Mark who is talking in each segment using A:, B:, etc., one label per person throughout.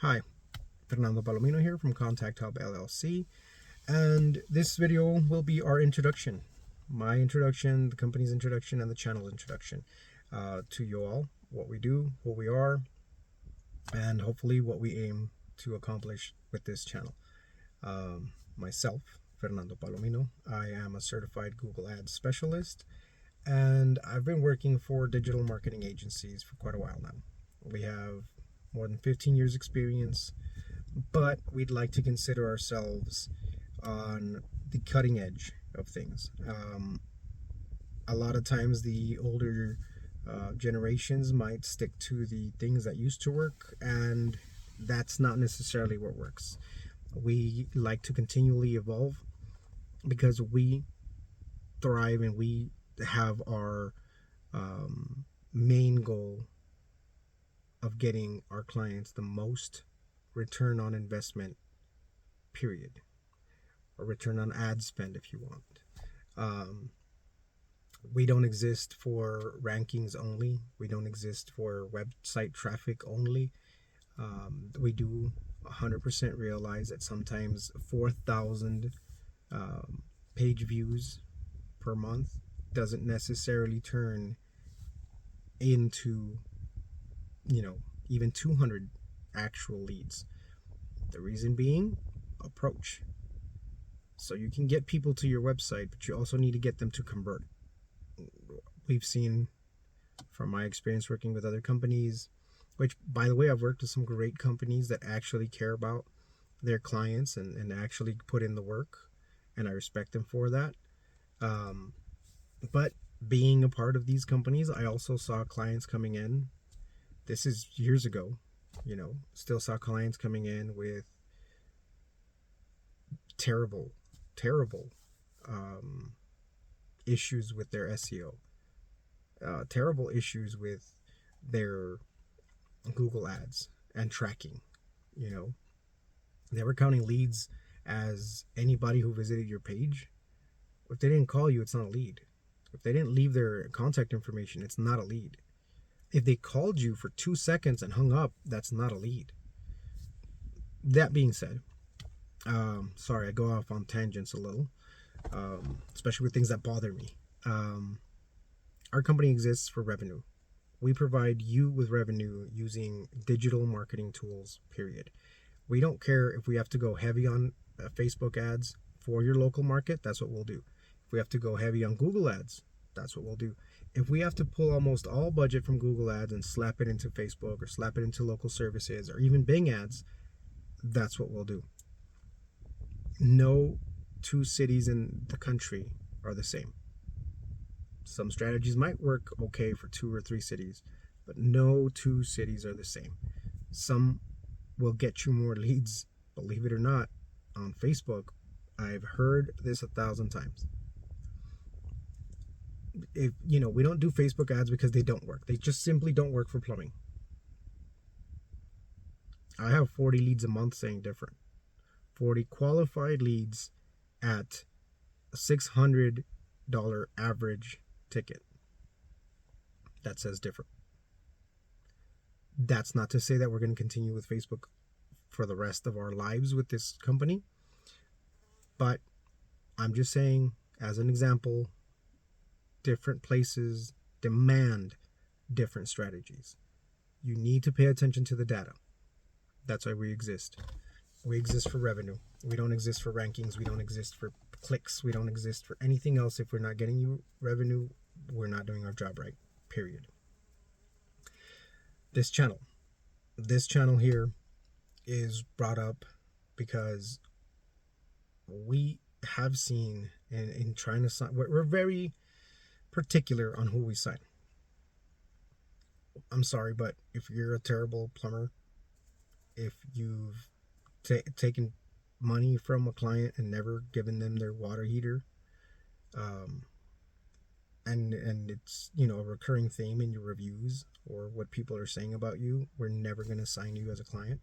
A: Hi, Fernando Palomino here from ContactHub LLC, and this video will be our introduction, my introduction, the company's introduction, and the channel's introduction to you all, what we do, what we are, and hopefully what we aim to accomplish with this channel. Myself, Fernando Palomino, I am a certified Google Ads specialist, and I've been working for digital marketing agencies for quite a while now. We have more than 15 years experience, but we'd like to consider ourselves on the cutting edge of things. A lot of times the older generations might stick to the things that used to work, and that's not necessarily what works. We like to continually evolve because we thrive and we have our main goal of getting our clients the most return on investment, period, or return on ad spend if you want. We don't exist for rankings only. We don't exist for website traffic only. We do 100% realize that sometimes 4,000 page views per month doesn't necessarily turn into, even 200 actual leads. The reason being approach. So you can get people to your website, but you also need to get them to convert. We've seen from my experience working with other companies, which by the way, I've worked with some great companies that actually care about their clients and actually put in the work, and I respect them for that. But being a part of these companies, I also saw clients coming in. This is years ago, still saw clients coming in with terrible issues with their SEO, terrible issues with their Google ads and tracking. They were counting leads as anybody who visited your page. If they didn't call you, it's not a lead. If they didn't leave their contact information, it's not a lead. If they called you for 2 seconds and hung up, that's not a lead. That being said, sorry, I go off on tangents a little, especially with things that bother me. Our company exists for revenue. We provide you with revenue using digital marketing tools, period. We don't care if we have to go heavy on Facebook ads for your local market, that's what we'll do. If we have to go heavy on Google ads, that's what we'll do. If we have to pull almost all budget from Google ads and slap it into Facebook or slap it into local services or even Bing ads, that's what we'll do. No two cities in the country are the same. Some strategies might work okay for 2 or 3 cities, but no 2 cities are the same. Some will get you more leads, believe it or not, on Facebook. I've heard this 1,000 times. If we don't do Facebook ads because they don't work. They just simply don't work for plumbing. I have 40 leads a month saying different. 40 qualified leads at a $600 average ticket. That says different. That's not to say that we're going to continue with Facebook for the rest of our lives with this company. But I'm just saying, as an example, different places demand different strategies. You need to pay attention to the data. That's why we exist. We exist for revenue. We don't exist for rankings. We don't exist for clicks. We don't exist for anything else. If we're not getting you revenue, we're not doing our job right, period. This channel here is brought up because we have seen in trying to sign, we're very particular on who we sign. I'm sorry, but if you're a terrible plumber, if you've taken money from a client and never given them their water heater, and it's a recurring theme in your reviews or what people are saying about you, we're never going to sign you as a client.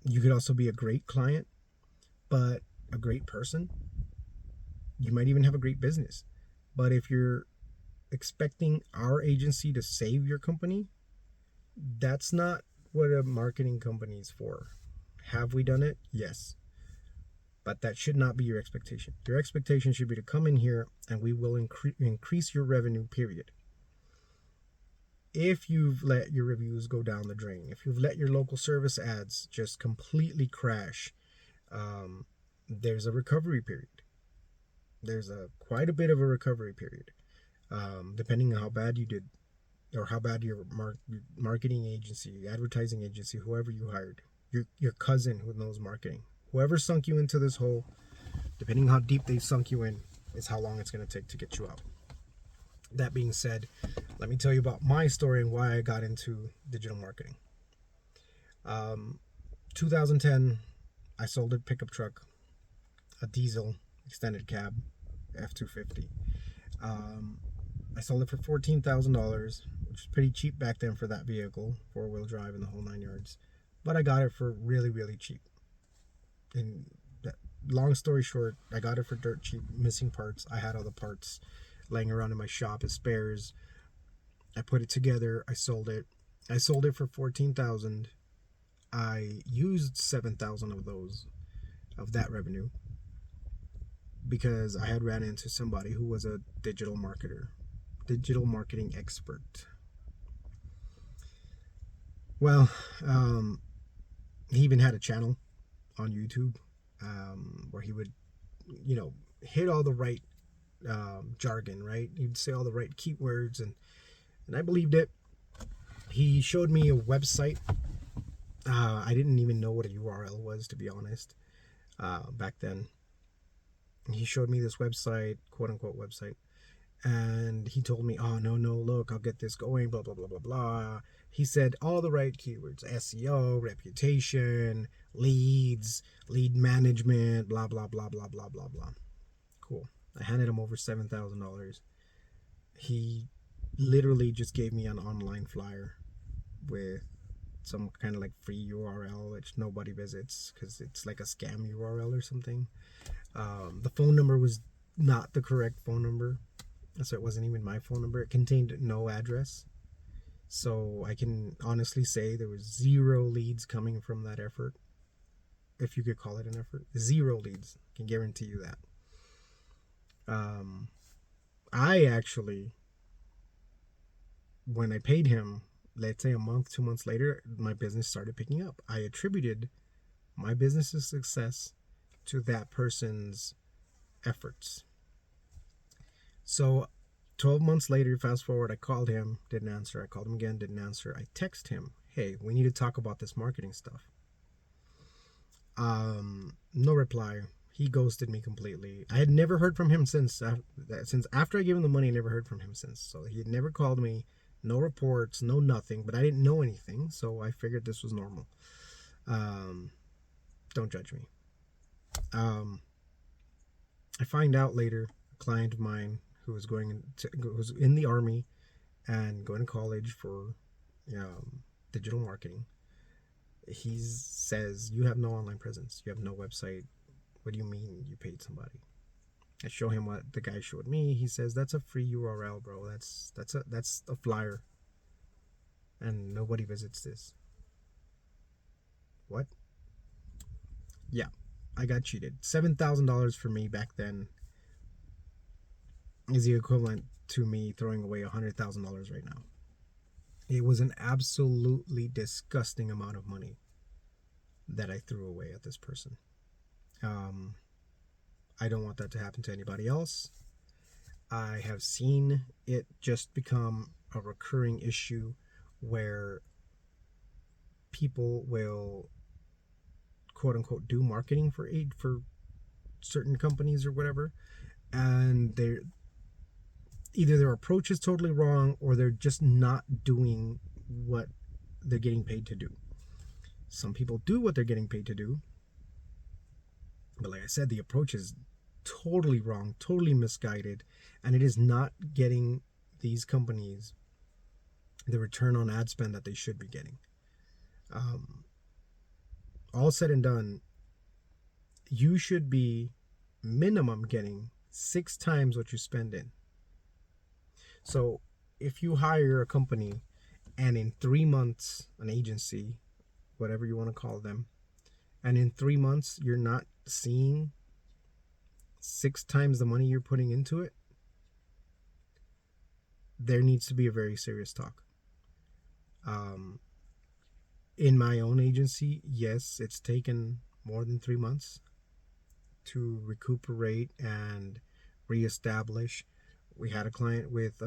A: You could also be a great client, but a great person. You might even have a great business, but if you're expecting our agency to save your company, That's not what a marketing company is for. Have we done it? Yes. But that should not be your expectation. Your expectation should be to come in here and we will increase your revenue, period. If you've let your reviews go down the drain, if you've let your local service ads just completely crash, um, there's a recovery period. There's quite a bit of a recovery period, depending on how bad you did or how bad your marketing agency, advertising agency, whoever you hired, your cousin who knows marketing, whoever sunk you into this hole, depending on how deep they sunk you in, is how long it's going to take to get you out. That being said, let me tell you about my story and why I got into digital marketing. 2010, I sold a pickup truck, a diesel extended cab, F250. I sold it for $14,000, which is pretty cheap back then for that vehicle, 4-wheel drive and the whole 9 yards. But I got it for really, really cheap. And long story short, I got it for dirt cheap, missing parts. I had all the parts laying around in my shop as spares. I put it together. I sold it. I sold it for $14,000. I used $7,000 of that revenue because I had ran into somebody who was a digital marketing expert. Well, he even had a channel on YouTube where he would, hit all the right jargon, right? He'd say all the right keywords, and I believed it. He showed me a website. I didn't even know what a URL was, to be honest, back then. He showed me this website, quote unquote website, and he told me, oh, no, look, I'll get this going, blah, blah, blah, blah, blah. He said all the right keywords: SEO, reputation, leads, lead management, blah, blah, blah, blah, blah, blah, blah. Cool. I handed him over $7,000. He literally just gave me an online flyer with some kind of like free URL which nobody visits because it's like a scam URL or something. The phone number was not the correct phone number, so it wasn't even my phone number. It contained no address. So I can honestly say there was 0 leads coming from that effort, if you could call it an effort. 0 leads. I can guarantee you that. I actually, when I paid him, let's say a month, 2 months later, my business started picking up. I attributed my business's success to that person's efforts. So 12 months later, fast forward, I called him, didn't answer. I called him again, didn't answer. I text him, hey, we need to talk about this marketing stuff. No reply. He ghosted me completely. I had never heard from him since after I gave him the money. I never heard from him since. So he had never called me, no reports, no nothing. But I didn't know anything, so I figured this was normal. Don't judge me. I find out later, a client of mine who was was in the army and going to college for digital marketing. He says, you have no online presence. You have no website. What do you mean you paid somebody? I show him what the guy showed me. He says, that's a free URL, bro. That's a flyer. And nobody visits this. What? Yeah, I got cheated. $7,000 for me back then is the equivalent to me throwing away $100,000 right now. It was an absolutely disgusting amount of money that I threw away at this person. I don't want that to happen to anybody else. I have seen it just become a recurring issue where people will, quote unquote, do marketing for certain companies or whatever, and either their approach is totally wrong or they're just not doing what they're getting paid to do. Some people do what they're getting paid to do, but like I said, the approach is totally wrong, totally misguided, and it is not getting these companies the return on ad spend that they should be getting. All said and done, you should be minimum getting 6 times what you spend in. So if you hire a company and in 3 months, an agency, whatever you want to call them, and in 3 months, you're not seeing 6 times the money you're putting into it, there needs to be a very serious talk. Um, in my own agency, yes, it's taken more than 3 months to recuperate and reestablish. We had a client with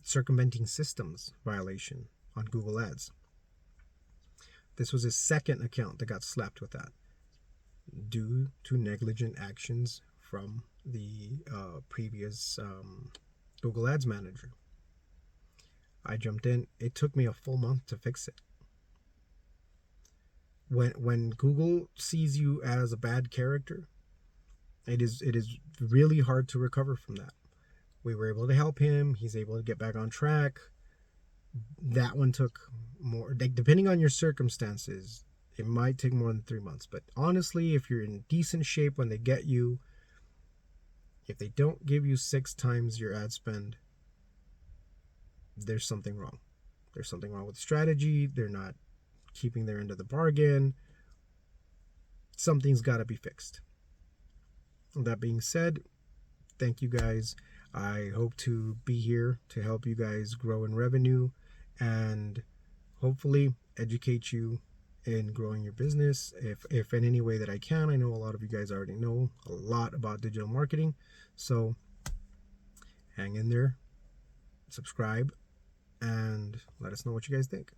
A: circumventing systems violation on Google Ads. This was his second account that got slapped with that due to negligent actions from the previous Google Ads manager. I jumped in. It took me a full month to fix it. When Google sees you as a bad character, it is really hard to recover from that. We were able to help him. He's able to get back on track. That one took more, like, depending on your circumstances, it might take more than 3 months. But honestly, if you're in decent shape when they get you, if they don't give you 6 times your ad spend, there's something wrong. There's something wrong with the strategy. They're not keeping their end of the bargain. Something's got to be fixed. That being said, thank you guys. I hope to be here to help you guys grow in revenue and hopefully educate you in growing your business if in any way that I can. I know a lot of you guys already know a lot about digital marketing, so hang in there, subscribe, and let us know what you guys think.